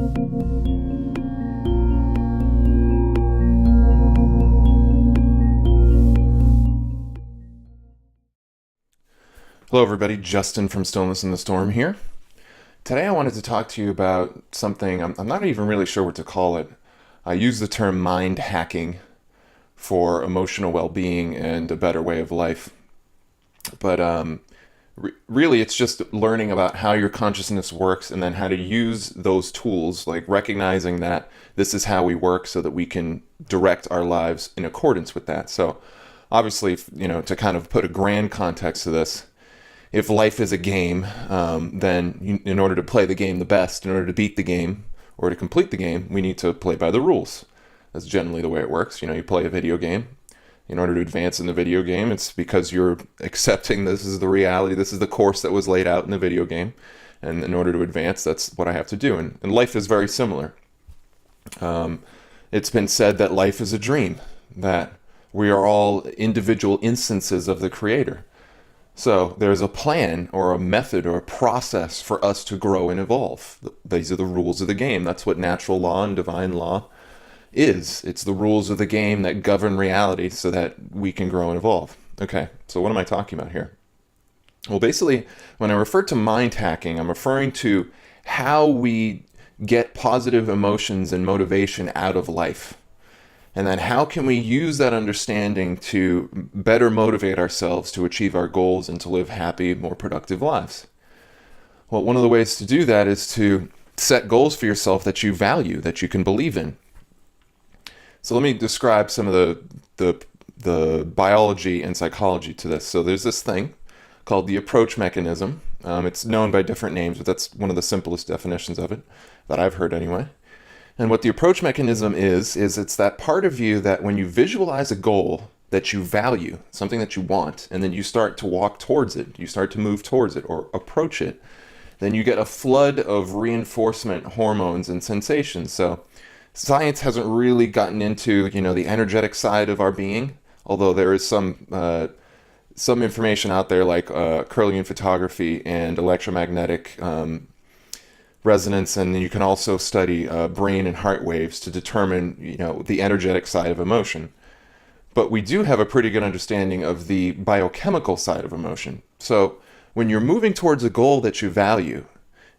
Hello everybody, Justin from Stillness in the Storm here. Today I wanted to talk to you about something, I'm not even really sure what to call it. I use the term mind hacking for emotional well-being and a better way of life. But really it's just learning about how your consciousness works and then how to use those tools, like recognizing that this is how we work so that we can direct our lives in accordance with that. So obviously, to kind of put a grand context to this, if life is a game, then in order to play the game the best, in order to beat the game or to complete the game, we need to play by the rules. That's generally the way it works. You play a video game. In order to advance in the video game, it's because you're accepting this is the reality, this is the course that was laid out in the video game. And in order to advance, that's what I have to do. And life is very similar. It's been said that life is a dream, that we are all individual instances of the Creator. So there's a plan or a method or a process for us to grow and evolve. These are the rules of the game. That's what natural law and divine law is. It's the rules of the game that govern reality so that we can grow and evolve. Okay, so what am I talking about here? Well, basically, when I refer to mind hacking, I'm referring to how we get positive emotions and motivation out of life. And then how can we use that understanding to better motivate ourselves to achieve our goals and to live happy, more productive lives? Well, one of the ways to do that is to set goals for yourself that you value, that you can believe in. So let me describe some of the biology and psychology to this. So there's this thing called the approach mechanism. It's known by different names, but that's one of the simplest definitions of it that I've heard anyway. And what the approach mechanism is it's that part of you that when you visualize a goal that you value, something that you want, and then you start to walk towards it, you start to move towards it or approach it, then you get a flood of reinforcement hormones and sensations. So science hasn't really gotten into, the energetic side of our being, although there is some information out there like Kirlian photography and electromagnetic resonance, and you can also study brain and heart waves to determine, the energetic side of emotion. But we do have a pretty good understanding of the biochemical side of emotion. So when you're moving towards a goal that you value,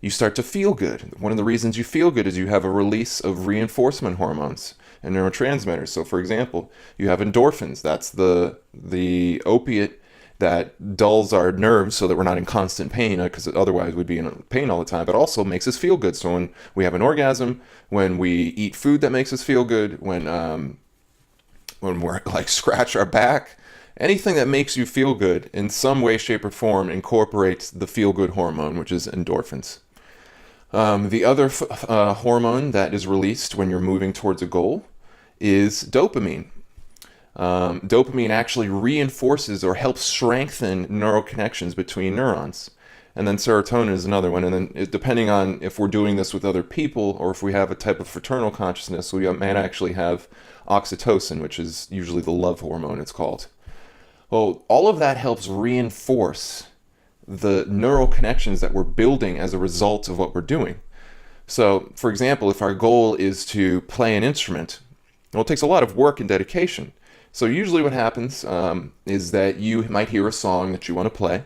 you start to feel good. One of the reasons you feel good is you have a release of reinforcement hormones and neurotransmitters. So for example, you have endorphins. That's the opiate that dulls our nerves so that we're not in constant pain, because otherwise we'd be in pain all the time, but also makes us feel good. So when we have an orgasm, when we eat food that makes us feel good, when we're like scratch our back, anything that makes you feel good in some way, shape, or form incorporates the feel-good hormone, which is endorphins. The other hormone that is released when you're moving towards a goal is dopamine. Dopamine actually reinforces or helps strengthen neural connections between neurons. And then serotonin is another one. And then depending on if we're doing this with other people or if we have a type of fraternal consciousness, we might actually have oxytocin, which is usually the love hormone, it's called. Well, all of that helps reinforce the neural connections that we're building as a result of what we're doing. So, for example, if our goal is to play an instrument, well, it takes a lot of work and dedication. So usually what happens is that you might hear a song that you want to play,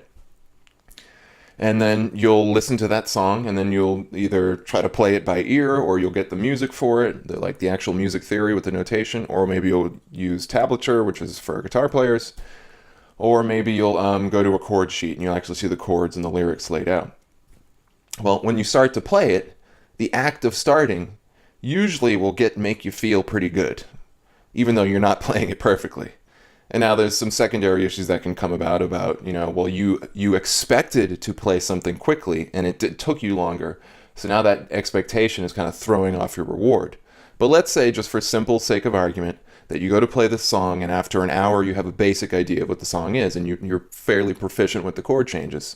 and then you'll listen to that song, and then you'll either try to play it by ear, or you'll get the music for it, like the actual music theory with the notation, or maybe you'll use tablature, which is for guitar players, or maybe you'll go to a chord sheet and you'll actually see the chords and the lyrics laid out. Well, when you start to play it, the act of starting usually will make you feel pretty good, even though you're not playing it perfectly. And now there's some secondary issues that can come about, well, you expected to play something quickly and it took you longer. So now that expectation is kind of throwing off your reward. But let's say, just for simple sake of argument, that you go to play this song and after an hour you have a basic idea of what the song is and you're fairly proficient with the chord changes.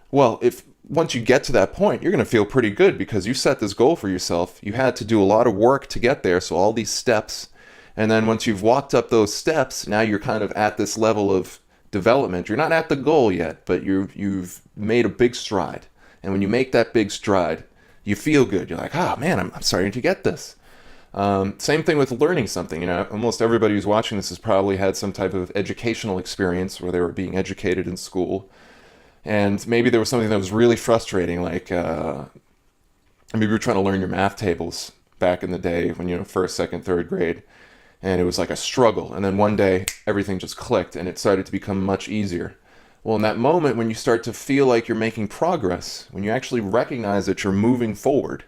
Well, if once you get to that point, you're going to feel pretty good because you set this goal for yourself. You had to do a lot of work to get there, so all these steps. And then once you've walked up those steps, now you're kind of at this level of development. You're not at the goal yet, but you've made a big stride. And when you make that big stride, You feel good. You're like, oh man, I'm starting to get this. Same thing with learning something. You know, almost everybody who's watching this has probably had some type of educational experience where they were being educated in school, and maybe there was something that was really frustrating, like maybe you were trying to learn your math tables back in the day when you know first, second, third grade, and it was like a struggle. And then one day everything just clicked, and it started to become much easier. Well, in that moment, when you start to feel like you're making progress, when you actually recognize that you're moving forward,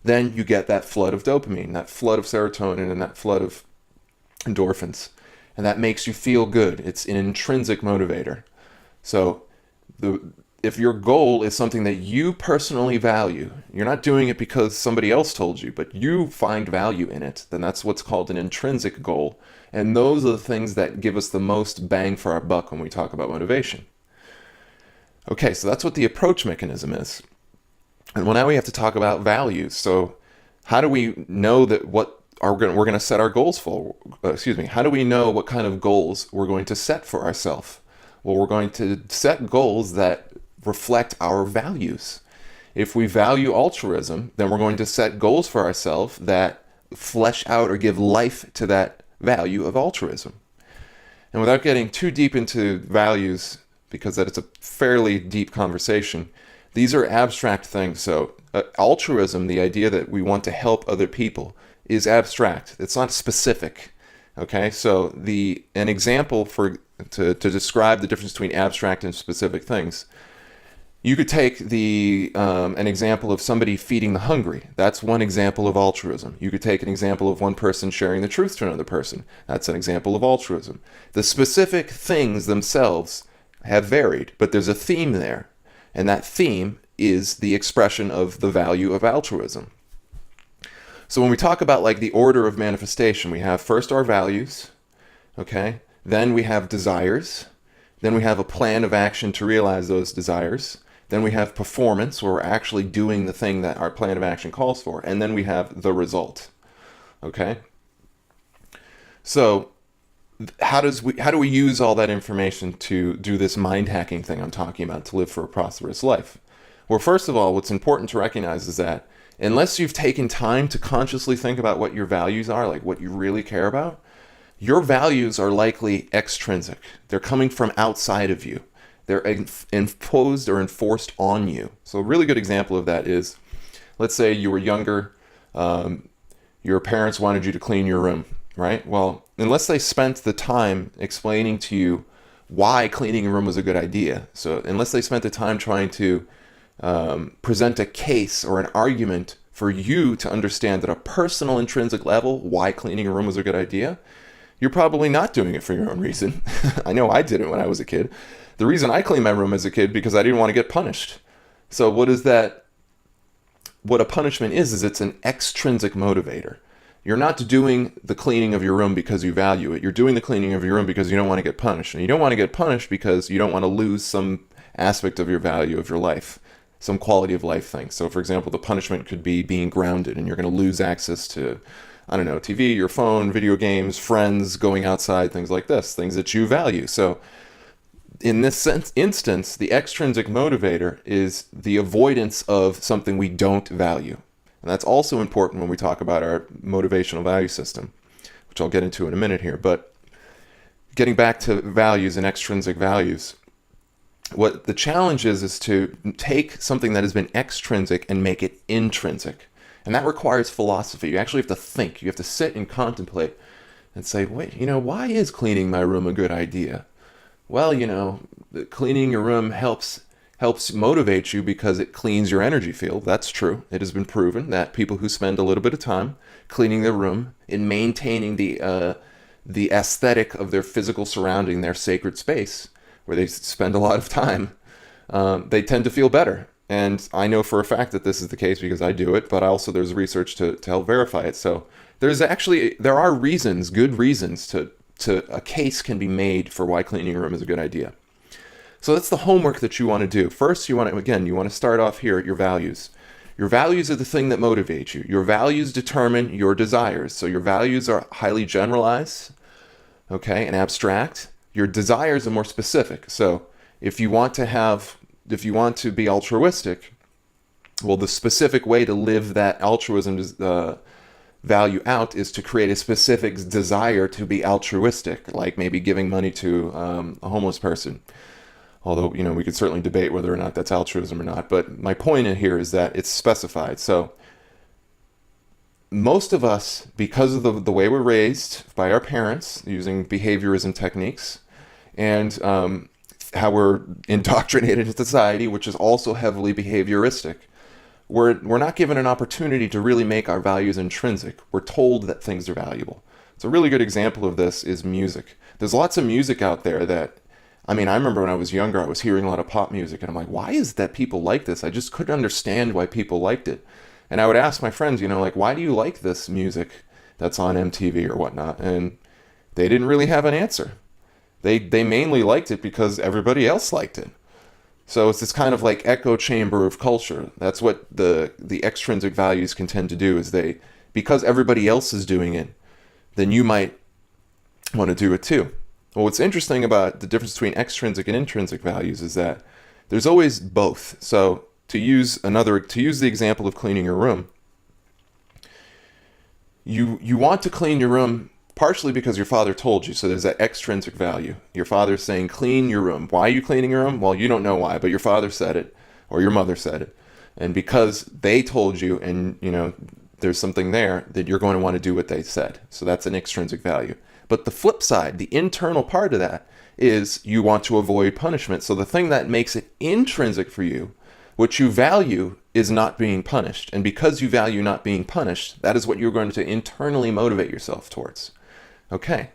then you get that flood of dopamine, that flood of serotonin, and that flood of endorphins. And that makes you feel good. It's an intrinsic motivator. So if your goal is something that you personally value, you're not doing it because somebody else told you, but you find value in it, then that's what's called an intrinsic goal. And those are the things that give us the most bang for our buck when we talk about motivation. Okay, so that's what the approach mechanism is. And well, now we have to talk about values. So how do we know that we're going to set our goals for? How do we know what kind of goals we're going to set for ourselves? Well, we're going to set goals that reflect our values. If we value altruism, then we're going to set goals for ourselves that flesh out or give life to that value of altruism. And without getting too deep into values, because that is a fairly deep conversation, these are abstract things. So altruism, the idea that we want to help other people, is abstract. It's not specific. Okay, so an example to describe the difference between abstract and specific things, you could take an example of somebody feeding the hungry. That's one example of altruism. You could take an example of one person sharing the truth to another person. That's an example of altruism. The specific things themselves have varied, but there's a theme there. And that theme is the expression of the value of altruism. So when we talk about like the order of manifestation, we have first our values, okay? Then we have desires. Then we have a plan of action to realize those desires. Then we have performance, where we're actually doing the thing that our plan of action calls for. And then we have the result, okay? So how do we use all that information to do this mind hacking thing I'm talking about to live for a prosperous life? Well, first of all, what's important to recognize is that unless you've taken time to consciously think about what your values are, like what you really care about, your values are likely extrinsic. They're coming from outside of you. They're imposed or enforced on you. So a really good example of that is, let's say you were younger, your parents wanted you to clean your room, right? Well, unless they spent the time explaining to you why cleaning a room was a good idea, so unless they spent the time trying to present a case or an argument for you to understand at a personal intrinsic level why cleaning a room was a good idea, you're probably not doing it for your own reason. I know I didn't when I was a kid. The reason I cleaned my room as a kid because I didn't want to get punished. So what a punishment is it's an extrinsic motivator. You're not doing the cleaning of your room because you value it. You're doing the cleaning of your room because you don't want to get punished. And you don't want to get punished because you don't want to lose some aspect of your value of your life, some quality of life thing. So for example, the punishment could be being grounded, and you're going to lose access to, I don't know, TV, your phone, video games, friends, going outside, things like this, things that you value. So in this instance, the extrinsic motivator is the avoidance of something we don't value. And that's also important when we talk about our motivational value system, which I'll get into in a minute here. But getting back to values and extrinsic values, what the challenge is to take something that has been extrinsic and make it intrinsic. And that requires philosophy. You actually have to think. You have to sit and contemplate and say, wait, why is cleaning my room a good idea? Well, cleaning your room helps motivate you because it cleans your energy field. That's true. It has been proven that people who spend a little bit of time cleaning their room and maintaining the aesthetic of their physical surrounding, their sacred space, where they spend a lot of time, they tend to feel better. And I know for a fact that this is the case because I do it, but also there's research to help verify it. So there are reasons, good reasons to a case can be made for why cleaning a room is a good idea. So that's the homework that you want to do. First, you want to start off here at your values. Your values are the thing that motivate you. Your values determine your desires. So your values are highly generalized, okay, and abstract. Your desires are more specific. So if you want to be altruistic, Well, the specific way to live that altruism value out is to create a specific desire to be altruistic, like maybe giving money to a homeless person. Although, we could certainly debate whether or not that's altruism or not. But my point in here is that it's specified. So most of us, because of the way we're raised by our parents, using behaviorism techniques, and how we're indoctrinated in society, which is also heavily behavioristic, we're not given an opportunity to really make our values intrinsic. We're told that things are valuable. So a really good example of this is music. There's lots of music out there that, I remember when I was younger, I was hearing a lot of pop music, and I'm like, why is that people like this? I just couldn't understand why people liked it. And I would ask my friends, why do you like this music that's on MTV or whatnot? And they didn't really have an answer. They mainly liked it because everybody else liked it. So it's this kind of like echo chamber of culture. That's what the extrinsic values can tend to do, is because everybody else is doing it, then you might want to do it too. Well, what's interesting about the difference between extrinsic and intrinsic values is that there's always both. So to use the example of cleaning your room, you want to clean your room partially because your father told you. So there's that extrinsic value. Your father's saying, clean your room. Why are you cleaning your room? Well, you don't know why, but your father said it, or your mother said it. And because they told you, and there's something there, that you're going to want to do what they said. So that's an extrinsic value. But the flip side, the internal part of that, is you want to avoid punishment. So the thing that makes it intrinsic for you, what you value, is not being punished. And because you value not being punished, that is what you're going to internally motivate yourself towards. Okay,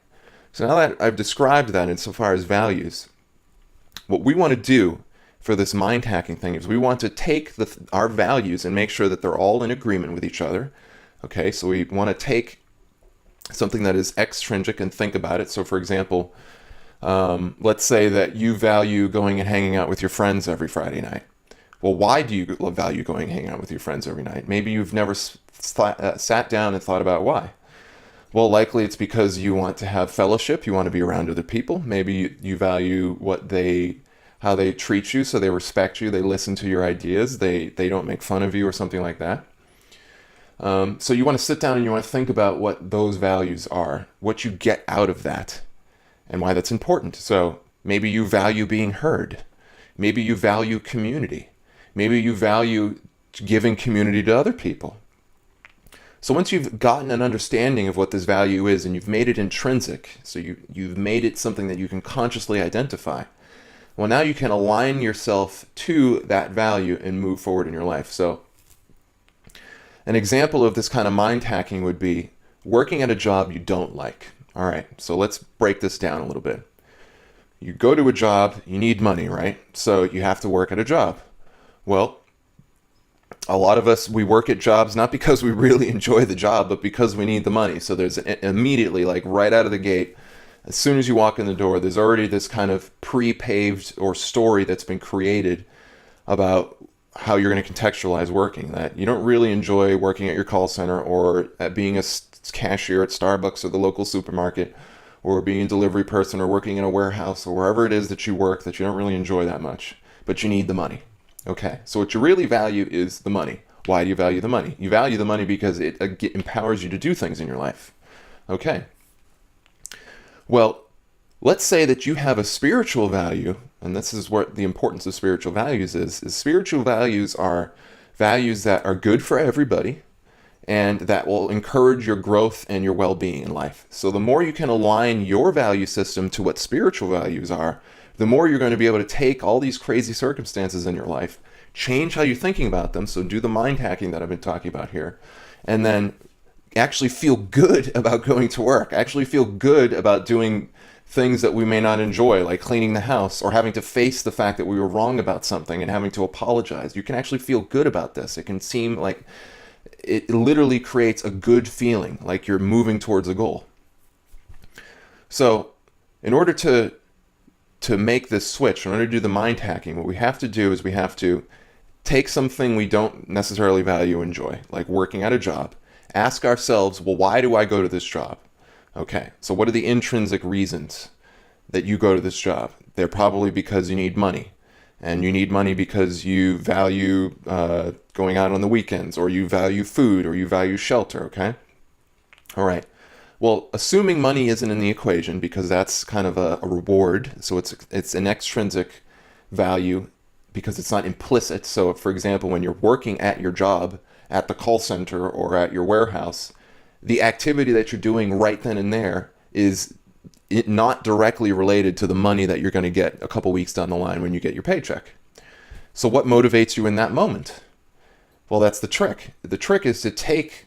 so now that I've described that insofar as values, what we want to do for this mind hacking thing is we want to take our values and make sure that they're all in agreement with each other. Okay, so we want to take something that is extrinsic and think about it. So for example, let's say that you value going and hanging out with your friends every Friday night. Well, why do you value going and hanging out with your friends every night? Maybe you've never sat down and thought about why. Well, likely it's because you want to have fellowship. You want to be around other people. Maybe you value how they treat you, so they respect you. They listen to your ideas. They don't make fun of you or something like that. So you want to sit down and you want to think about what those values are, what you get out of that, and why that's important. So maybe you value being heard. Maybe you value community. Maybe you value giving community to other people. So once you've gotten an understanding of what this value is and you've made it intrinsic, so you've made it something that you can consciously identify, well, now you can align yourself to that value and move forward in your life. So an example of this kind of mind hacking would be working at a job you don't like. All right, so let's break this down a little bit. You go to a job, you need money, right? So you have to work at a job. Well, a lot of us, we work at jobs not because we really enjoy the job, but because we need the money. So there's immediately, like right out of the gate, as soon as you walk in the door, there's already this kind of pre-paved or story that's been created about how you're going to contextualize working. That you don't really enjoy working at your call center or at being a cashier at Starbucks or the local supermarket, or being a delivery person or working in a warehouse or wherever it is that you work that you don't really enjoy that much, but you need the money. Okay, so what you really value is the money. Why do you value the money? You value the money because it empowers you to do things in your life. Okay. Well, let's say that you have a spiritual value, and this is what the importance of spiritual values is spiritual values are values that are good for everybody and that will encourage your growth and your well-being in life. So the more you can align your value system to what spiritual values are, the more you're going to be able to take all these crazy circumstances in your life, change how you're thinking about them, so do the mind hacking that I've been talking about here, and then actually feel good about going to work, actually feel good about doing things that we may not enjoy, like cleaning the house or having to face the fact that we were wrong about something and having to apologize. You can actually feel good about this. It can seem like it literally creates a good feeling, like you're moving towards a goal. So in order to make this switch, in order to do the mind hacking, what we have to do is we have to take something we don't necessarily value or enjoy, like working at a job, ask ourselves, well, why do I go to this job? Okay, so what are the intrinsic reasons that you go to this job? They're probably because you need money. and you need money because you value going out on the weekends, or you value food, or you value shelter, okay? All right. Well, assuming money isn't in the equation, because that's kind of a reward, so it's an extrinsic value because it's not implicit. So, for example, when you're working at your job, at the call center or at your warehouse, the activity that you're doing right then and there is not directly related to the money that you're going to get a couple weeks down the line when you get your paycheck. So what motivates you in that moment? Well, that's the trick. The trick is to take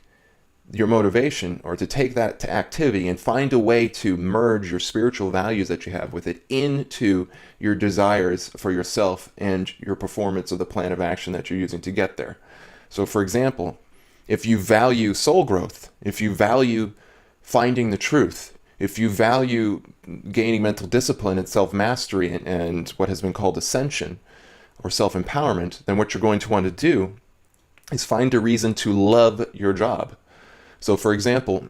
your motivation, or to take that activity and find a way to merge your spiritual values that you have with it into your desires for yourself and your performance of the plan of action that you're using to get there. So for example, if you value soul growth, if you value finding the truth, if you value gaining mental discipline and self-mastery and what has been called ascension or self-empowerment, then what you're going to want to do is find a reason to love your job. So for example,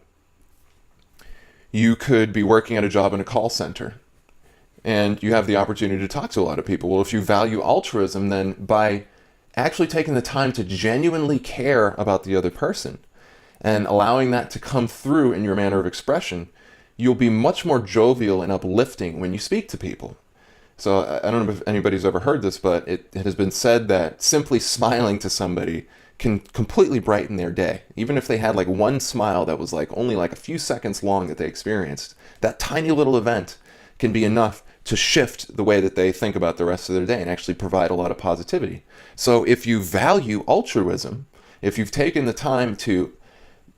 you could be working at a job in a call center and you have the opportunity to talk to a lot of people. Well, if you value altruism, then by actually taking the time to genuinely care about the other person and allowing that to come through in your manner of expression, you'll be much more jovial and uplifting when you speak to people. So I don't know if anybody's ever heard this, but it has been said that simply smiling to somebody can completely brighten their day. Even if they had like one smile that was like only like a few seconds long that they experienced, that tiny little event can be enough to shift the way that they think about the rest of their day and actually provide a lot of positivity. So if you value altruism, if you've taken the time to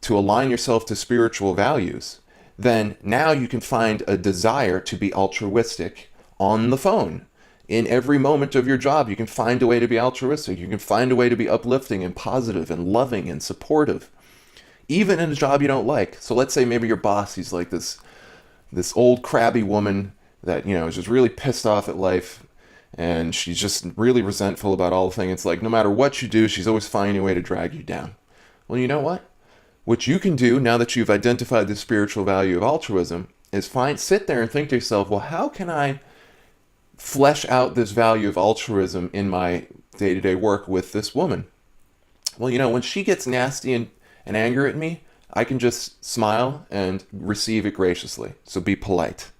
align yourself to spiritual values, then now you can find a desire to be altruistic on the phone. In every moment of your job, you can find a way to be altruistic. You can find a way to be uplifting and positive and loving and supportive, even in a job you don't like. So let's say maybe your boss, he's like this old crabby woman that, is just really pissed off at life, and she's just really resentful about all the things. It's like no matter what you do, she's always finding a way to drag you down. Well, you know what? What you can do now that you've identified the spiritual value of altruism is sit there and think to yourself, well, how can I flesh out this value of altruism in my day-to-day work with this woman? Well, when she gets nasty and angry at me, I can just smile and receive it graciously. So be polite.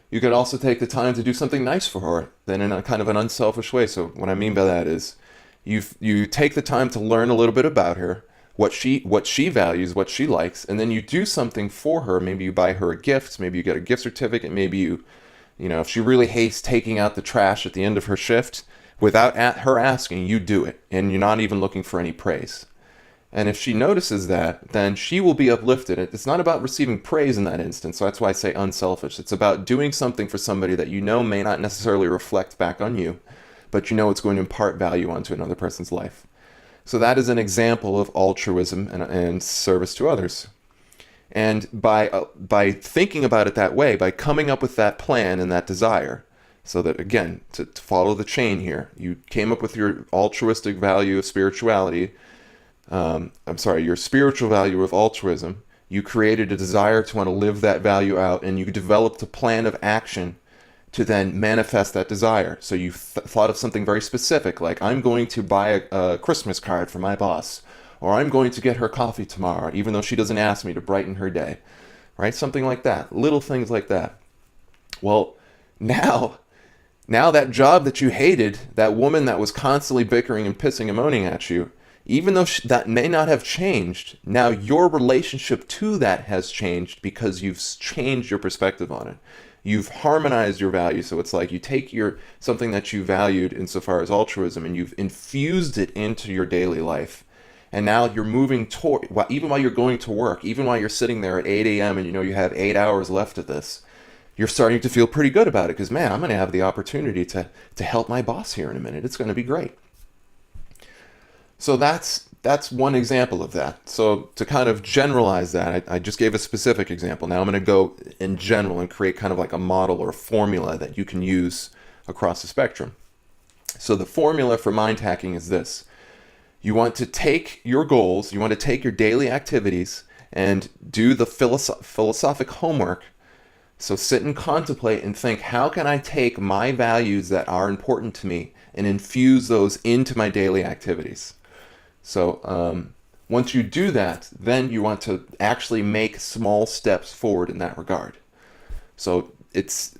You could also take the time to do something nice for her, then in a kind of an unselfish way. So what I mean by that is you take the time to learn a little bit about her, what she values, what she likes, and then you do something for her. Maybe you buy her a gift, maybe you get a gift certificate, maybe you if she really hates taking out the trash at the end of her shift, without her asking, you do it, and you're not even looking for any praise. And if she notices that, then she will be uplifted. It's not about receiving praise in that instance, so that's why I say unselfish. It's about doing something for somebody that may not necessarily reflect back on you, but it's going to impart value onto another person's life. So that is an example of altruism and service to others. And by thinking about it that way, by coming up with that plan and that desire, so that, again, to follow the chain here, you came up with your altruistic value of spirituality, your spiritual value of altruism, you created a desire to want to live that value out, and you developed a plan of action to then manifest that desire. So you thought of something very specific, like I'm going to buy a Christmas card for my boss, or I'm going to get her coffee tomorrow, even though she doesn't ask me, to brighten her day, right? Something like that, little things like that. Well, now that job that you hated, that woman that was constantly bickering and pissing and moaning at you, even though that may not have changed, now your relationship to that has changed because you've changed your perspective on it. You've harmonized your values. So it's like you take something that you valued insofar as altruism and you've infused it into your daily life. And now you're moving toward, even while you're going to work, even while you're sitting there at 8 a.m. and you have 8 hours left of this, you're starting to feel pretty good about it because, man, I'm going to have the opportunity to help my boss here in a minute. It's going to be great. So that's one example of that. So to kind of generalize that, I just gave a specific example. Now I'm going to go in general and create kind of like a model or a formula that you can use across the spectrum. So the formula for mind hacking is this. You want to take your goals, you want to take your daily activities and do the philosophic homework So sit and contemplate and think, how can I take my values that are important to me and infuse those into my daily activities? So once you do that, then you want to actually make small steps forward in that regard. So it's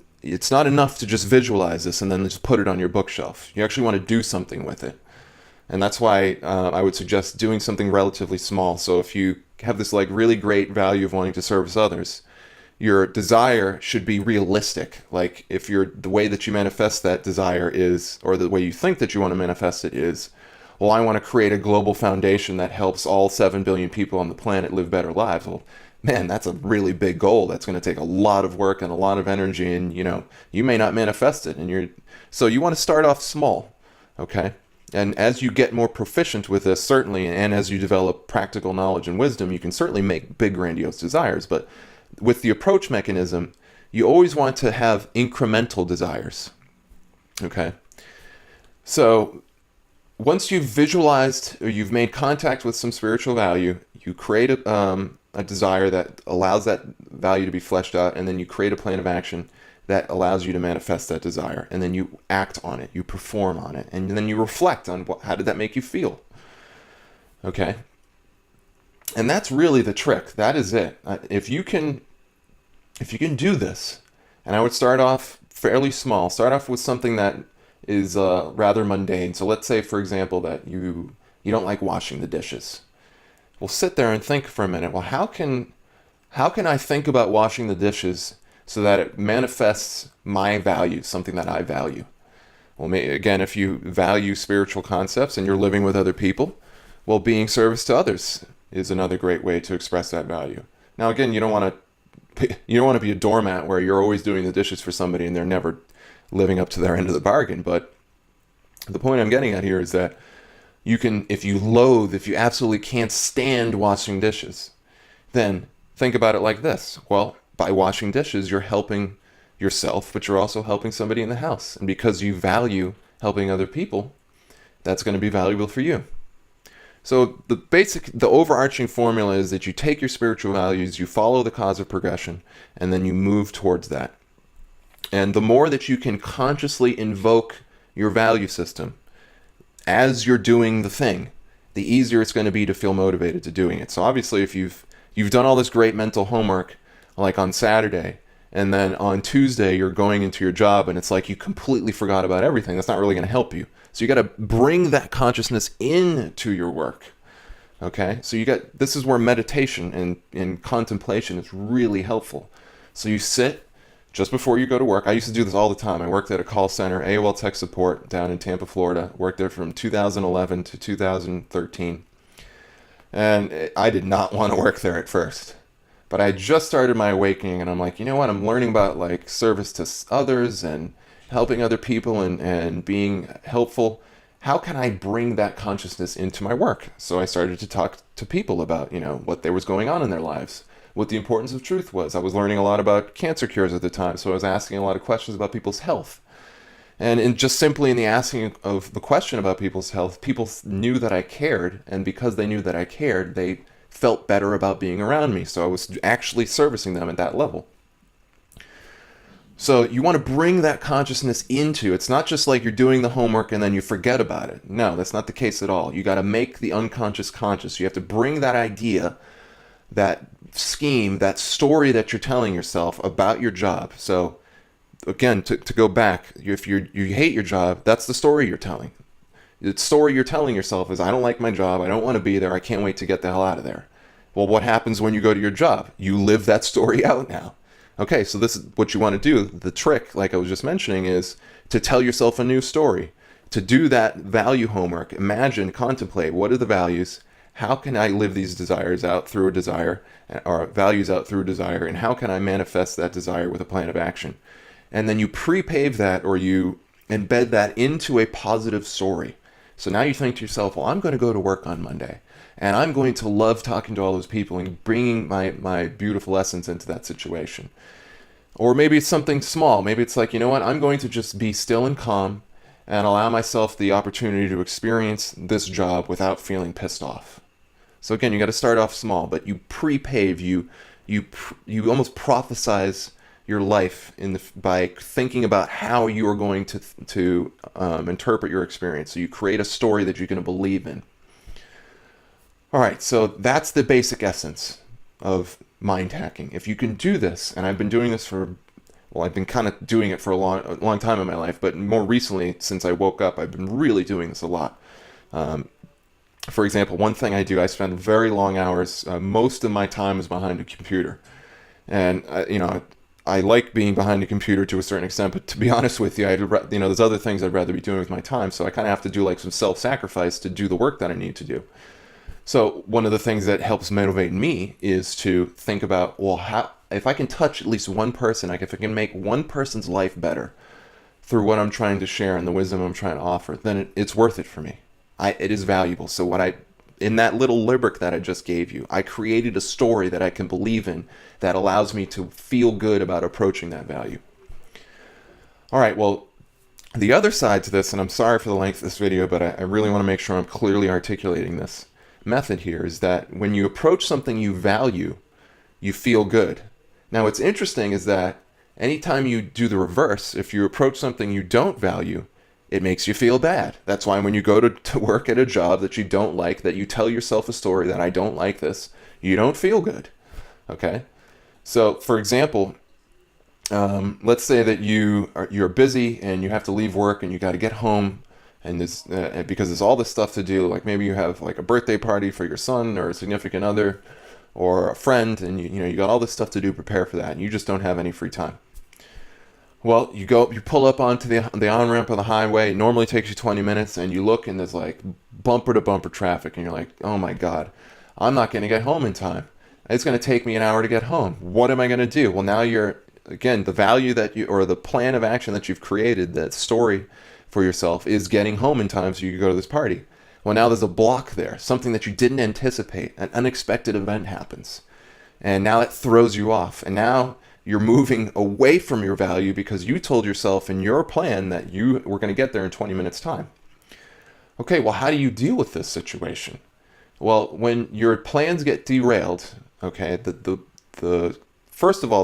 not enough to just visualize this and then just put it on your bookshelf. You actually want to do something with it. And that's why I would suggest doing something relatively small. So if you have this like really great value of wanting to service others, your desire should be realistic. Like if the way that you manifest that desire is, or the way you think that you want to manifest it is, well, I want to create a global foundation that helps all 7 billion people on the planet live better lives. Well, man, that's a really big goal. That's going to take a lot of work and a lot of energy, and you may not manifest it. So you want to start off small, okay? And as you get more proficient with this, certainly, and as you develop practical knowledge and wisdom, you can certainly make big, grandiose desires. But with the approach mechanism, you always want to have incremental desires, okay? So once you've visualized or you've made contact with some spiritual value, you create a desire that allows that value to be fleshed out, and then you create a plan of action that allows you to manifest that desire, and then you act on it, you perform on it, and then you reflect on how did that make you feel, okay? And that's really the trick. That is it. If you can do this, and I would start off fairly small, start off with something that is rather mundane. So let's say, for example, that you don't like washing the dishes. Well, sit there and think for a minute. Well, how can I think about washing the dishes so that it manifests my value, something that I value? Well, again, if you value spiritual concepts and you're living with other people, well, being service to others is another great way to express that value. Now, again, you don't want to be a doormat where you're always doing the dishes for somebody and they're never living up to their end of the bargain. But the point I'm getting at here is that you can, if you absolutely can't stand washing dishes, then think about it like this. Well, by washing dishes, you're helping yourself, but you're also helping somebody in the house. And because you value helping other people, that's going to be valuable for you. So the overarching formula is that you take your spiritual values, you follow the cause of progression, and then you move towards that. And the more that you can consciously invoke your value system as you're doing the thing, the easier it's going to be to feel motivated to doing it. So obviously, if you've done all this great mental homework, like on Saturday, and then on Tuesday you're going into your job and it's like you completely forgot about everything, that's not really going to help you. So you got to bring that consciousness into your work. Okay? So this is where meditation and contemplation is really helpful. So you sit just before you go to work. I used to do this all the time. I worked at a call center, AOL Tech Support, down in Tampa, Florida. Worked there from 2011 to 2013. And I did not want to work there at first. But I just started my awakening, and I'm like, you know what? I'm learning about like service to others and helping other people and being helpful. How can I bring that consciousness into my work? So I started to talk to people about, what was going on in their lives, what the importance of truth was. I was learning a lot about cancer cures at the time, so I was asking a lot of questions about people's health. And just simply in the asking of the question about people's health, people knew that I cared, and because they knew that I cared, they felt better about being around me. So I was actually servicing them at that level. So you want to bring that consciousness into, it's not just like you're doing the homework and then you forget about it. No, that's not the case at all. You got to make the unconscious conscious. You have to bring that idea, that scheme, that story that you're telling yourself about your job. So again, to go back, if you hate your job, that's the story you're telling. The story you're telling yourself is, I don't like my job, I don't want to be there, I can't wait to get the hell out of there. Well, what happens when you go to your job? You live that story out now. Okay, so this is what you want to do. The trick, like I was just mentioning, is to tell yourself a new story. To do that value homework, imagine, contemplate, what are the values? How can I live these desires out through a desire, or values out through a desire, and how can I manifest that desire with a plan of action? And then you pre-pave that, or you embed that into a positive story. So now you think to yourself, well, I'm going to go to work on Monday, and I'm going to love talking to all those people and bringing my beautiful essence into that situation. Or maybe it's something small. Maybe it's like, you know what, I'm going to just be still and calm and allow myself the opportunity to experience this job without feeling pissed off. So again, you got to start off small, but you pre-pave, you almost prophesize your life by thinking about how you are going to interpret your experience. So you create a story that you're going to believe in. All right, so that's the basic essence of mind hacking. If you can do this, and I've been doing this I've been kind of doing it for a long time in my life, but more recently, since I woke up, I've been really doing this a lot. For example, one thing I do, I spend very long hours. Most of my time is behind a computer, and I like being behind a computer to a certain extent. But to be honest with you, there's other things I'd rather be doing with my time. So I kind of have to do like some self-sacrifice to do the work that I need to do. So one of the things that helps motivate me is to think about, well, how if I can touch at least one person, if I can make one person's life better through what I'm trying to share and the wisdom I'm trying to offer, then it's worth it for me. It is valuable. So in that little limerick that I just gave you, I created a story that I can believe in that allows me to feel good about approaching that value. All right, well, the other side to this, and I'm sorry for the length of this video, but I really want to make sure I'm clearly articulating this method here, is that when you approach something you value, you feel good. Now, what's interesting is that anytime you do the reverse, if you approach something you don't value, it makes you feel bad. That's why when you go to work at a job that you don't like, that you tell yourself a story that I don't like this, you don't feel good. Okay? So, for example, let's say that you're busy and you have to leave work and you got to get home, and because there's all this stuff to do. Like maybe you have like a birthday party for your son or a significant other or a friend, and you got all this stuff to do, prepare for that, and you just don't have any free time. Well, you pull up onto the on-ramp of the highway. It normally takes you 20 minutes, and you look, and there's like bumper-to-bumper traffic, and you're like, oh my God, I'm not going to get home in time. It's going to take me an hour to get home. What am I going to do? Well, now again, the value or the plan of action that you've created, that story for yourself, is getting home in time so you can go to this party. Well, now there's a block there, something that you didn't anticipate. An unexpected event happens, and now it throws you off, and now you're moving away from your value because you told yourself in your plan that you were going to get there in 20 minutes time. Okay, well, how do you deal with this situation? Well, when your plans get derailed, okay, the first of all,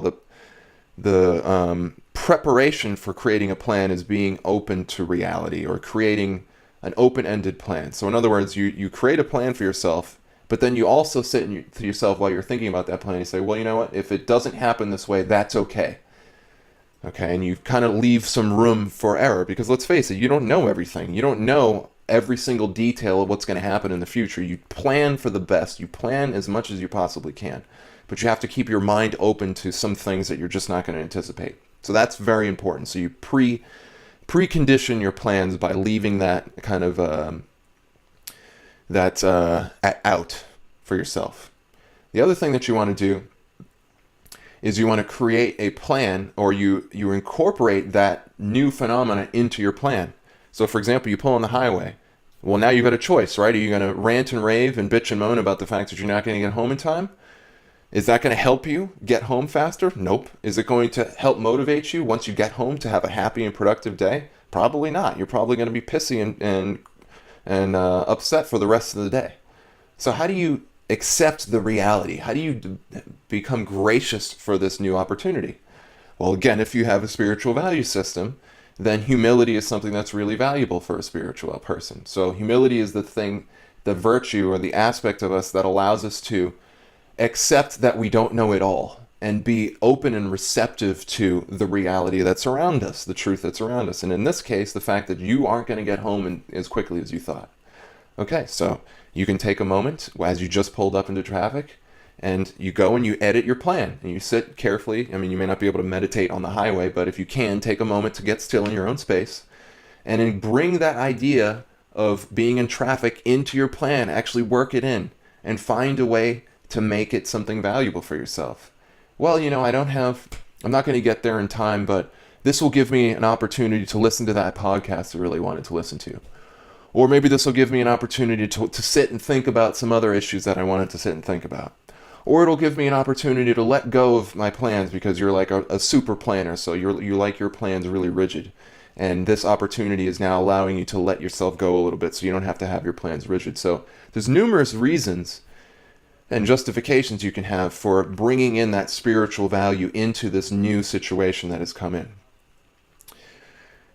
the preparation for creating a plan is being open to reality, or creating an open-ended plan. So in other words, you create a plan for yourself, but then you also sit to yourself while you're thinking about that plan, and you say, well, you know what? If it doesn't happen this way, that's okay. Okay, and you kind of leave some room for error, because let's face it, you don't know everything. You don't know every single detail of what's going to happen in the future. You plan for the best. You plan as much as you possibly can, but you have to keep your mind open to some things that you're just not going to anticipate. So that's very important. So you precondition your plans by leaving that kind of out for yourself. The other thing that you want to do is you want to create a plan, or you incorporate that new phenomena into your plan. So for example, you pull on the highway. Well, now you've got a choice, right? Are you going to rant and rave and bitch and moan about the fact that you're not going to get home in time? Is that going to help you get home faster? Nope. Is it going to help motivate you once you get home to have a happy and productive day? Probably not. You're probably going to be pissy and upset for the rest of the day. So how do you accept the reality? How do you become gracious for this new opportunity? Well, again, if you have a spiritual value system, then humility is something that's really valuable for a spiritual person. So humility is the virtue or the aspect of us that allows us to accept that we don't know it all, and be open and receptive to the reality that's around us, the truth that's around us. And in this case, the fact that you aren't going to get home as quickly as you thought. Okay, so you can take a moment as you just pulled up into traffic, and you go and you edit your plan, and you sit carefully. I mean, you may not be able to meditate on the highway, but if you can, take a moment to get still in your own space, and then bring that idea of being in traffic into your plan. Actually work it in, and find a way to make it something valuable for yourself. Well, I'm not going to get there in time, but this will give me an opportunity to listen to that podcast I really wanted to listen to. Or maybe this will give me an opportunity to sit and think about some other issues that I wanted to sit and think about. Or it'll give me an opportunity to let go of my plans, because you're like a super planner, so you like your plans really rigid. And this opportunity is now allowing you to let yourself go a little bit, so you don't have to have your plans rigid. So there's numerous reasons and justifications you can have for bringing in that spiritual value into this new situation that has come in.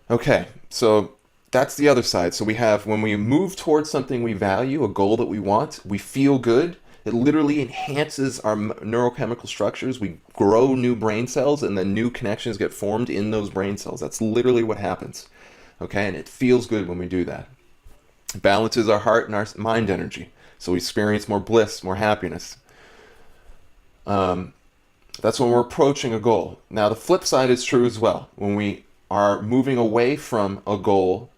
Okay, so that's the other side. So we have, when we move towards something we value, a goal that we want, we feel good. It literally enhances our neurochemical structures. We grow new brain cells, and then new connections get formed in those brain cells. That's literally what happens. Okay, and it feels good when we do that. It balances our heart and our mind energy, so we experience more bliss, more happiness. That's when we're approaching a goal. Now, the flip side is true as well. When we are moving away from a goal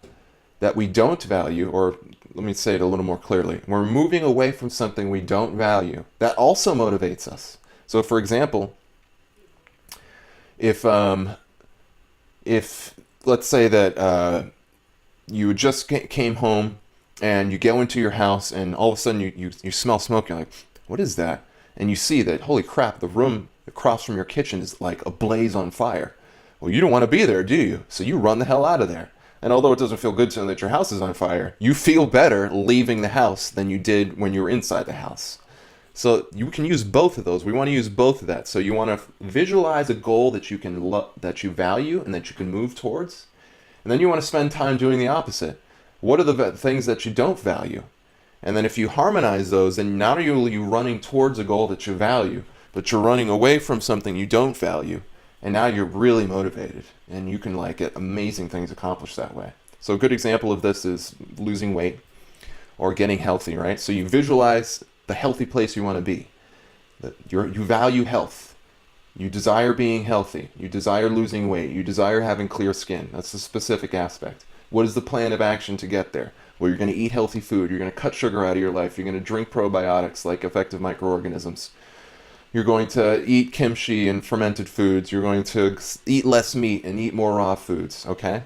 that we don't value, or let me say it a little more clearly, we're moving away from something we don't value, that also motivates us. So, for example, if let's say that you just came home and you go into your house and all of a sudden you smell smoke, you're like, what is that? And you see that, holy crap, the room across from your kitchen is like ablaze on fire. Well, you don't want to be there, do you? So you run the hell out of there. And although it doesn't feel good to know that your house is on fire, you feel better leaving the house than you did when you were inside the house. So you can use both of those. We want to use both of that. So you want to visualize a goal that you can that you value and that you can move towards. And then you want to spend time doing the opposite. What are the things that you don't value? And then if you harmonize those, then not only are you running towards a goal that you value, but you're running away from something you don't value. And now you're really motivated, and you can get amazing things accomplished that way. So a good example of this is losing weight or getting healthy, right? So you visualize the healthy place you want to be. You value health. You desire being healthy. You desire losing weight. You desire having clear skin. That's the specific aspect. What is the plan of action to get there? Well, you're going to eat healthy food. You're going to cut sugar out of your life. You're going to drink probiotics like effective microorganisms. You're going to eat kimchi and fermented foods. You're going to eat less meat and eat more raw foods, okay?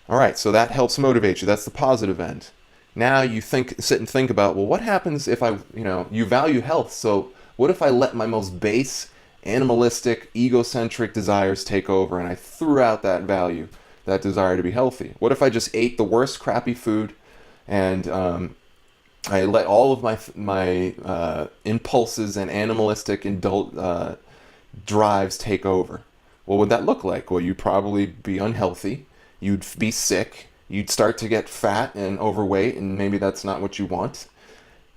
All right, so that helps motivate you. That's the positive end. Now you sit and think about, well, what happens if you value health, so what if I let my most base, animalistic, egocentric desires take over and I threw out that value, that desire to be healthy? What if I just ate the worst crappy food and I let all of my impulses and animalistic drives take over? What would that look like? Well, you'd probably be unhealthy. You'd be sick. You'd start to get fat and overweight, and maybe that's not what you want.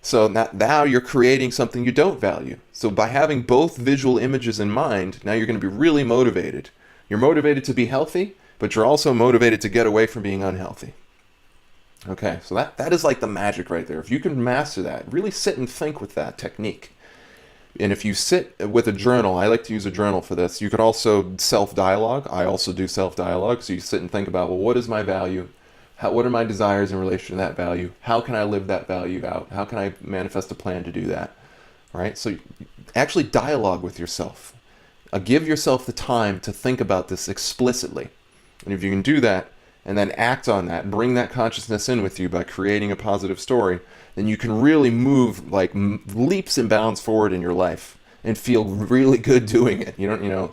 So now you're creating something you don't value. So by having both visual images in mind, now you're going to be really motivated. You're motivated to be healthy, but you're also motivated to get away from being unhealthy. Okay, so that is like the magic right there. If you can master that, really sit and think with that technique. And if you sit with a journal, I like to use a journal for this. You could also self-dialogue. I also do self-dialogue. So you sit and think about, well, what is my value? What are my desires in relation to that value? How can I live that value out? How can I manifest a plan to do that? Right? So actually dialogue with yourself. Give yourself the time to think about this explicitly. And if you can do that, and then act on that, bring that consciousness in with you by creating a positive story, then you can really move leaps and bounds forward in your life and feel really good doing it.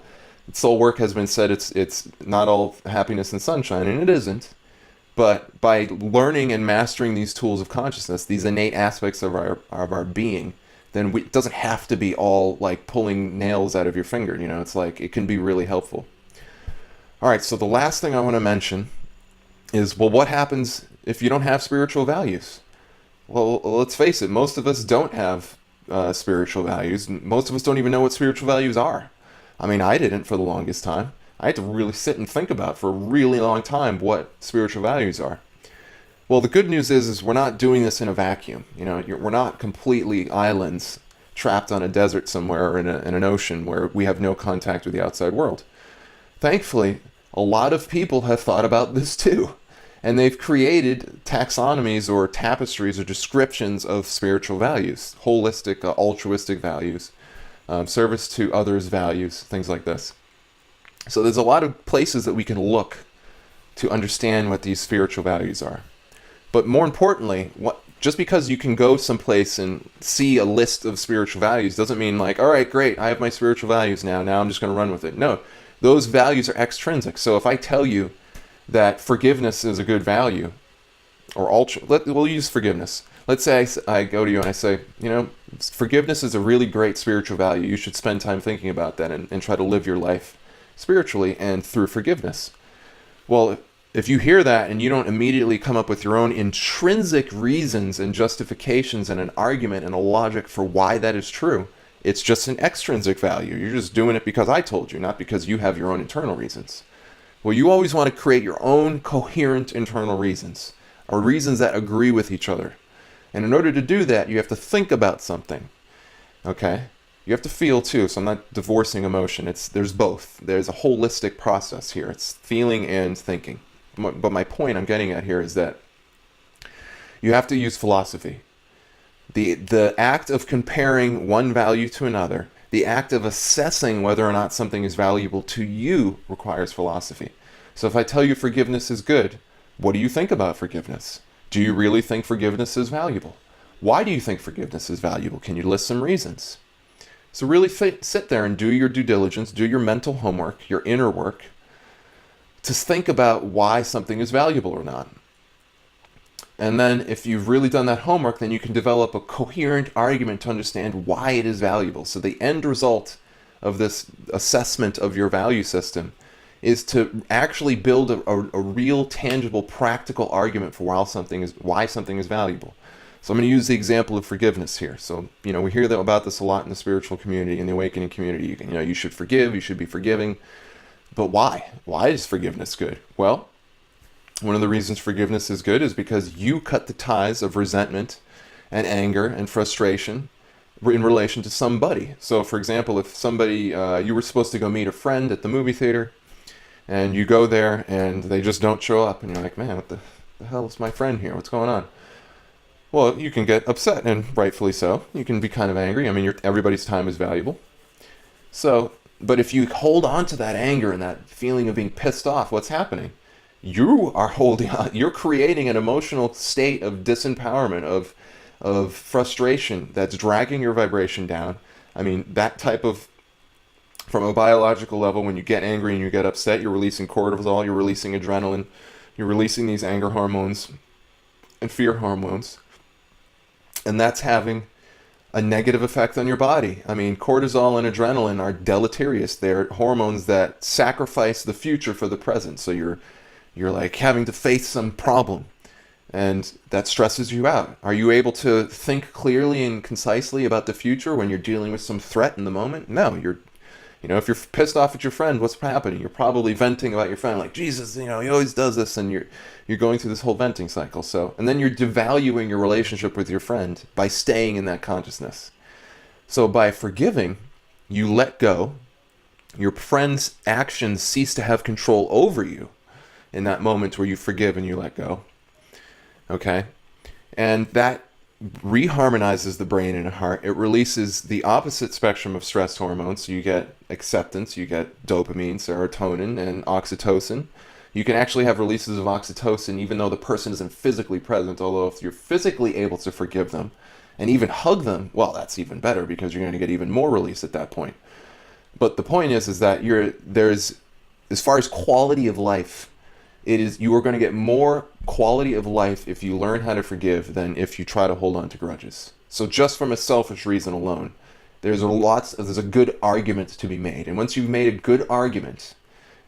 Soul work has been said it's not all happiness and sunshine, and it isn't. But by learning and mastering these tools of consciousness, these innate aspects of our being, then it doesn't have to be all like pulling nails out of your finger. It's like it can be really helpful. All right, so the last thing I want to mention is, well, what happens if you don't have spiritual values? Well, let's face it, most of us don't have spiritual values. Most of us don't even know what spiritual values are. I mean, I didn't for the longest time. I had to really sit and think about for a really long time what spiritual values are. Well, the good news is we're not doing this in a vacuum. We're not completely islands trapped on a desert somewhere or in an ocean where we have no contact with the outside world. Thankfully, a lot of people have thought about this too. And they've created taxonomies or tapestries or descriptions of spiritual values, holistic, altruistic values, service to others values, things like this. So there's a lot of places that we can look to understand what these spiritual values are. But more importantly, just because you can go someplace and see a list of spiritual values doesn't mean all right, great, I have my spiritual values now I'm just going to run with it. No, those values are extrinsic. So if I tell you that forgiveness is a good value, or we'll use forgiveness. Let's say I go to you and I say, Forgiveness is a really great spiritual value. You should spend time thinking about that and try to live your life spiritually and through forgiveness. Well, if you hear that and you don't immediately come up with your own intrinsic reasons and justifications and an argument and a logic for why that is true, it's just an extrinsic value. You're just doing it because I told you, not because you have your own internal reasons. Well, you always want to create your own coherent internal reasons, or reasons that agree with each other. And in order to do that, you have to think about something. Okay? You have to feel too, so I'm not divorcing emotion. There's both. There's a holistic process here. It's feeling and thinking. But my point I'm getting at here is that you have to use philosophy. The act of comparing one value to another, the act of assessing whether or not something is valuable to you requires philosophy. So if I tell you forgiveness is good, what do you think about forgiveness? Do you really think forgiveness is valuable? Why do you think forgiveness is valuable? Can you list some reasons? So really sit there and do your due diligence, do your mental homework, your inner work, to think about why something is valuable or not. And then if you've really done that homework, then you can develop a coherent argument to understand why it is valuable. So the end result of this assessment of your value system is to actually build a real, tangible, practical argument for why something is valuable. So I'm going to use the example of forgiveness here. So, we hear about this a lot in the spiritual community, in the awakening community. You should forgive, you should be forgiving. But why? Why is forgiveness good? Well, one of the reasons forgiveness is good is because you cut the ties of resentment and anger and frustration in relation to somebody. So, for example, if somebody, you were supposed to go meet a friend at the movie theater, and you go there and they just don't show up, and you're like, man, what the hell is my friend here? What's going on? Well, you can get upset, and rightfully so. You can be kind of angry. I mean, everybody's time is valuable. So, but if you hold on to that anger and that feeling of being pissed off, what's happening? You are holding on. You're creating an emotional state of disempowerment, of frustration that's dragging your vibration down. I mean, that type of, from a biological level, when you get angry and you get upset, you're releasing cortisol, you're releasing adrenaline, you're releasing these anger hormones and fear hormones. And that's having a negative effect on your body. I mean, cortisol and adrenaline are deleterious. They're hormones that sacrifice the future for the present. So you're like having to face some problem, and that stresses you out. Are you able to think clearly and concisely about the future when you're dealing with some threat in the moment? No, if you're pissed off at your friend, what's happening? You're probably venting about your friend, like, Jesus, he always does this, and you're going through this whole venting cycle. So, and then you're devaluing your relationship with your friend by staying in that consciousness. So by forgiving, you let go. Your friend's actions cease to have control over you in that moment where you forgive and you let go. Okay? And that reharmonizes the brain and heart. It releases the opposite spectrum of stress hormones. So you get acceptance, you get dopamine, serotonin, and oxytocin. You can actually have releases of oxytocin even though the person isn't physically present, although if you're physically able to forgive them and even hug them, well, that's even better because you're going to get even more release at that point. But the point is that there's, as far as quality of life, you are going to get more quality of life if you learn how to forgive than if you try to hold on to grudges. So just from a selfish reason alone, there's a good argument to be made. And once you've made a good argument,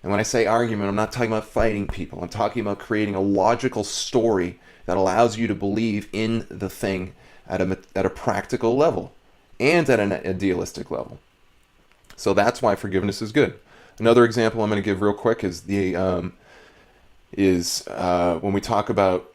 and when I say argument, I'm not talking about fighting people. I'm talking about creating a logical story that allows you to believe in the thing at a practical level and at an idealistic level. So that's why forgiveness is good. Another example I'm going to give real quick is when we talk about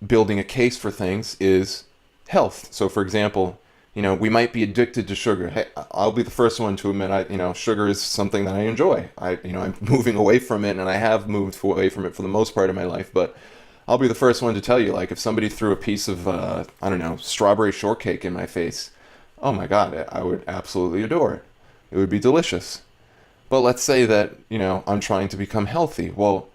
building a case for things is health. So for example, we might be addicted to sugar. Hey, I'll be the first one to admit, sugar is something that I enjoy. I'm moving away from it, and I have moved away from it for the most part of my life, but I'll be the first one to tell you, like, if somebody threw a piece of, strawberry shortcake in my face, oh my God, I would absolutely adore it. It would be delicious. But let's say that, I'm trying to become healthy. Well,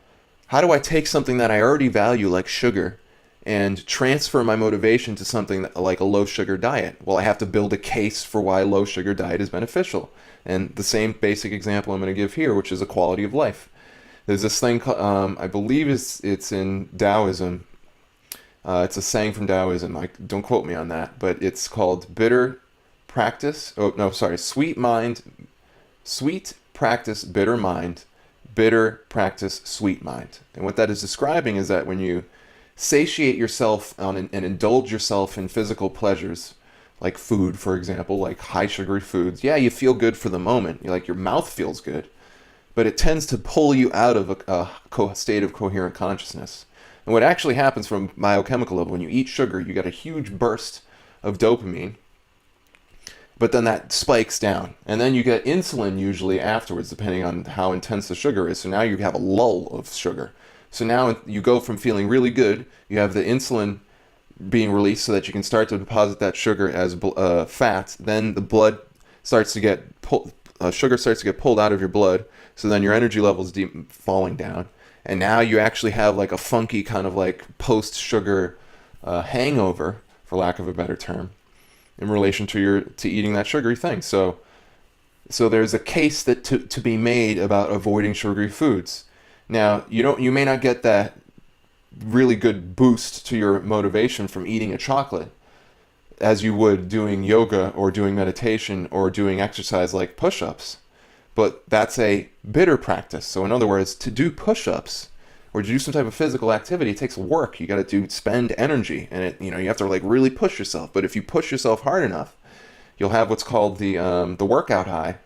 how do I take something that I already value, like sugar, and transfer my motivation to something like a low-sugar diet? Well, I have to build a case for why a low-sugar diet is beneficial. And the same basic example I'm going to give here, which is a quality of life. There's this thing, I believe it's in Taoism, It's a saying from Taoism. Don't quote me on that, but it's called bitter practice. Oh no, sorry, sweet mind, sweet practice, bitter mind, bitter practice, sweet mind. And what that is describing is that when you satiate yourself on and indulge yourself in physical pleasures, like food, for example, like high sugary foods, yeah, you feel good for the moment. Like your mouth feels good, but it tends to pull you out of a state of coherent consciousness. And what actually happens from biochemical level, when you eat sugar, you get a huge burst of dopamine, but then that spikes down. And then you get insulin usually afterwards, depending on how intense the sugar is. So now you have a lull of sugar. So now you go from feeling really good, you have the insulin being released so that you can start to deposit that sugar as fat. Then the blood starts to get sugar starts to get pulled out of your blood. So then your energy levels falling down, and now you actually have like a funky kind of like post-sugar hangover, for lack of a better term, in relation to eating that sugary thing. So there's a case that to be made about avoiding sugary foods. Now you may not get that really good boost to your motivation from eating a chocolate as you would doing yoga or doing meditation or doing exercise like push-ups. But that's a bitter practice. So in other words, to do push-ups or to do some type of physical activity, it takes work. You got to spend energy, and you have to like really push yourself. But if you push yourself hard enough, you'll have what's called the workout high.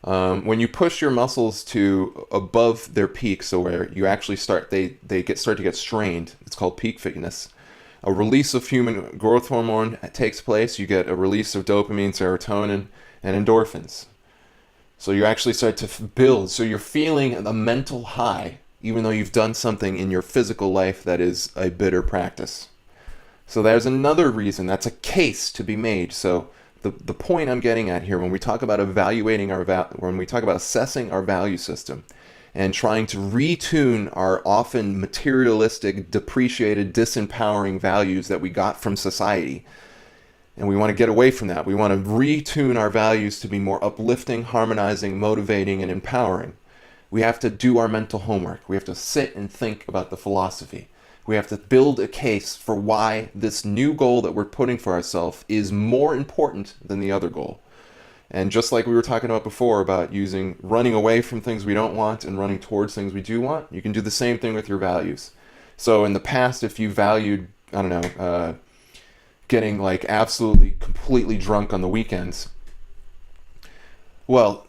When you push your muscles to above their peak, so where you actually start to get strained, it's called peak fitness. A release of human growth hormone takes place. You get a release of dopamine, serotonin, and endorphins. So you actually start to build. So you're feeling a mental high, even though you've done something in your physical life that is a bitter practice. So there's another reason. That's a case to be made. So the point I'm getting at here, when we talk about when we talk about assessing our value system and trying to retune our often materialistic, depreciated, disempowering values that we got from society, and we want to get away from that. We want to retune our values to be more uplifting, harmonizing, motivating, and empowering. We have to do our mental homework. We have to sit and think about the philosophy. We have to build a case for why this new goal that we're putting for ourselves is more important than the other goal. And just like we were talking about before about running away from things we don't want and running towards things we do want, you can do the same thing with your values. So in the past, if you valued, I don't know, getting like absolutely completely drunk on the weekends, well,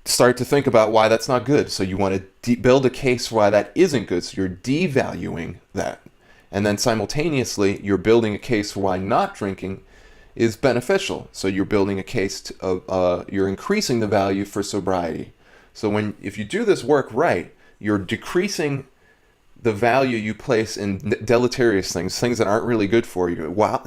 start to think about why that's not good. So you want to build a case for why that isn't good. So you're devaluing that. And then simultaneously, you're building a case for why not drinking is beneficial. So you're building a case you're increasing the value for sobriety. So if you do this work right, you're decreasing the value you place in deleterious things that aren't really good for you, while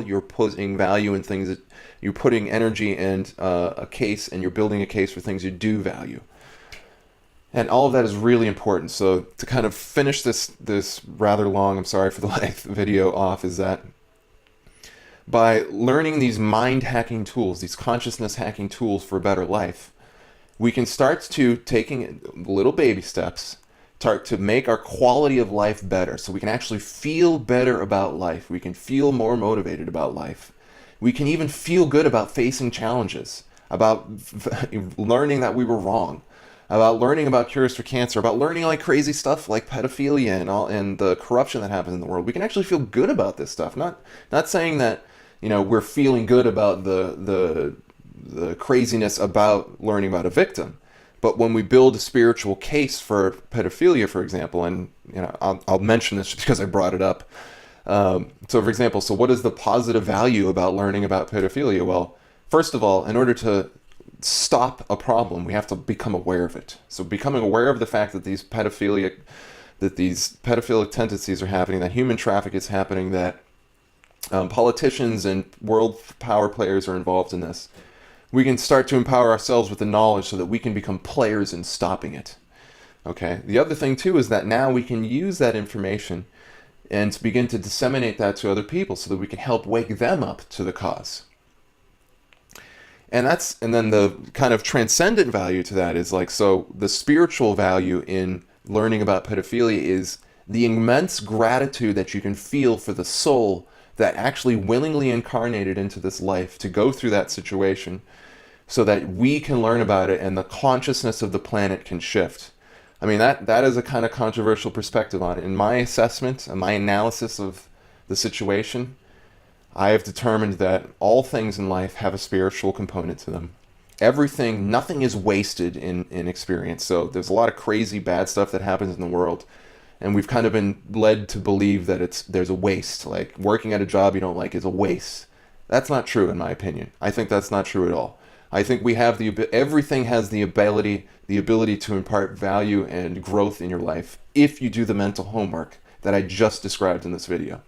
you're putting value in things that you're putting energy and a case, and you're building a case for things you do value. And all of that is really important. So to kind of finish this rather long, I'm sorry for the length, video off, is that by learning these mind hacking tools, these consciousness hacking tools for a better life, we can start to taking little baby steps to make our quality of life better, so we can actually feel better about life. We can feel more motivated about life. We can even feel good about facing challenges, about learning that we were wrong, about learning about cures for cancer, about learning like crazy stuff like pedophilia and the corruption that happens in the world. We can actually feel good about this stuff. Not saying that we're feeling good about the craziness about learning about a victim. But when we build a spiritual case for pedophilia, for example, and I'll mention this just because I brought it up. So for example, what is the positive value about learning about pedophilia? Well, first of all, in order to stop a problem, we have to become aware of it. So becoming aware of the fact that these pedophilic tendencies are happening, that human traffic is happening, that politicians and world power players are involved in this. We can start to empower ourselves with the knowledge so that we can become players in stopping it. Okay. The other thing too is that now we can use that information and begin to disseminate that to other people so that we can help wake them up to the cause. And then the kind of transcendent value to that is the spiritual value in learning about pedophilia is the immense gratitude that you can feel for the soul that actually willingly incarnated into this life to go through that situation so that we can learn about it and the consciousness of the planet can shift. I mean, that is a kind of controversial perspective on it. In my assessment and my analysis of the situation, I have determined that all things in life have a spiritual component to them. Everything, nothing is wasted in experience. So there's a lot of crazy bad stuff that happens in the world, and we've kind of been led to believe that there's a waste. Like working at a job you don't like is a waste. That's not true in my opinion. I think that's not true at all. I think we have everything has the ability to impart value and growth in your life if you do the mental homework that I just described in this video.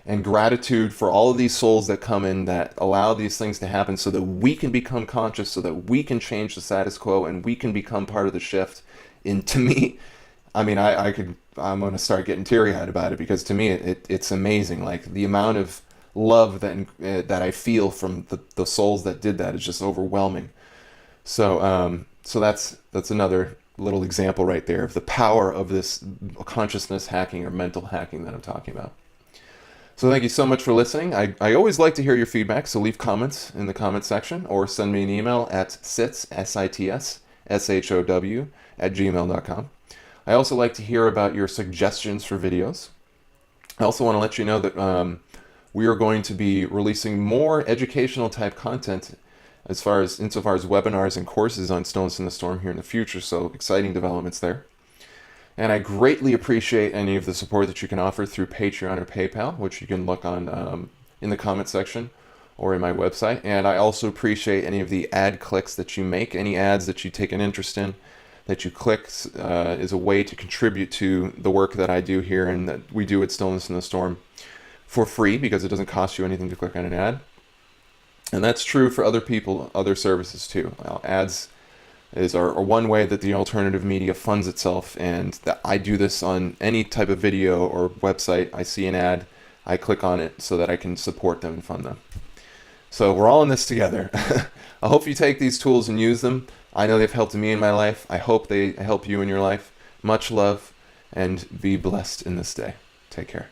And gratitude for all of these souls that come in that allow these things to happen so that we can become conscious, so that we can change the status quo and we can become part of the shift. And to me, I mean, I'm going to start getting teary-eyed about it, because to me it's amazing. Like the amount of love that I feel from the souls that did that is just overwhelming. So that's another little example right there of the power of this consciousness hacking or mental hacking that I'm talking about. So thank you so much for listening. I always like to hear your feedback, so leave comments in the comment section or send me an email at sitsshow@gmail.com. I also like to hear about your suggestions for videos. I also want to let you know that we are going to be releasing more educational type content insofar as webinars and courses on Stillness in the Storm here in the future, so exciting developments there. And I greatly appreciate any of the support that you can offer through Patreon or PayPal, which you can look on in the comment section or in my website. And I also appreciate any of the ad clicks that you make. Any ads that you take an interest in, that you click, is a way to contribute to the work that I do here and that we do at Stillness in the Storm for free, because it doesn't cost you anything to click on an ad. And that's true for other people, other services too. Ads are one way that the alternative media funds itself, and that I do this on any type of video or website. I see an ad, I click on it so that I can support them and fund them. So we're all in this together. I hope you take these tools and use them. I know they've helped me in my life. I hope they help you in your life. Much love, and be blessed in this day. Take care.